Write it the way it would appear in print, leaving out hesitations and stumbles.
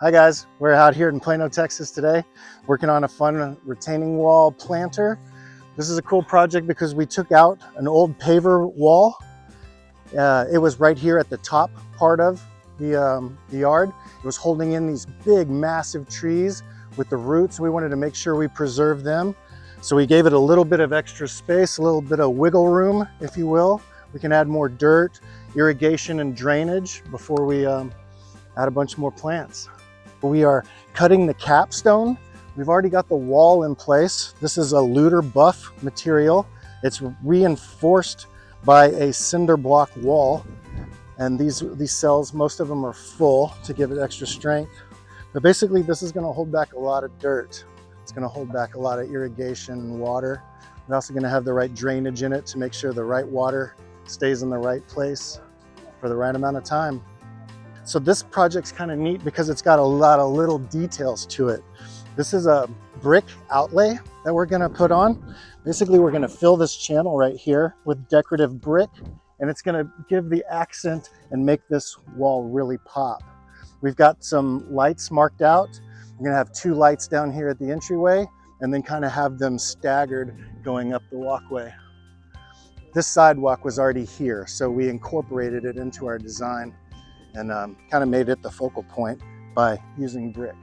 Hi guys, we're out here in Plano, Texas today, working on a fun retaining wall planter. This is a cool project because we took out an old paver wall. It was right here at the top part of the yard. It was holding in these big, massive trees with the roots. We wanted to make sure we preserved them. So we gave it a little bit of extra space, a little bit of wiggle room, if you will. We can add more dirt, irrigation, and drainage before we add a bunch more plants. We are cutting the capstone. We've already got the wall in place. This is a Lueder buff material. It's reinforced by a cinder block wall. And these cells, most of them are full to give it extra strength. But basically this is gonna hold back a lot of dirt. It's gonna hold back a lot of irrigation and water. We're also gonna have the right drainage in it to make sure the right water stays in the right place for the right amount of time. So this project's kind of neat because it's got a lot of little details to it. This is a brick outlay that we're gonna put on. Basically, we're gonna fill this channel right here with decorative brick, and it's gonna give the accent and make this wall really pop. We've got some lights marked out. We're gonna have 2 lights down here at the entryway, and then kind of have them staggered going up the walkway. This sidewalk was already here, so we incorporated it into our design and kind of made it the focal point by using brick.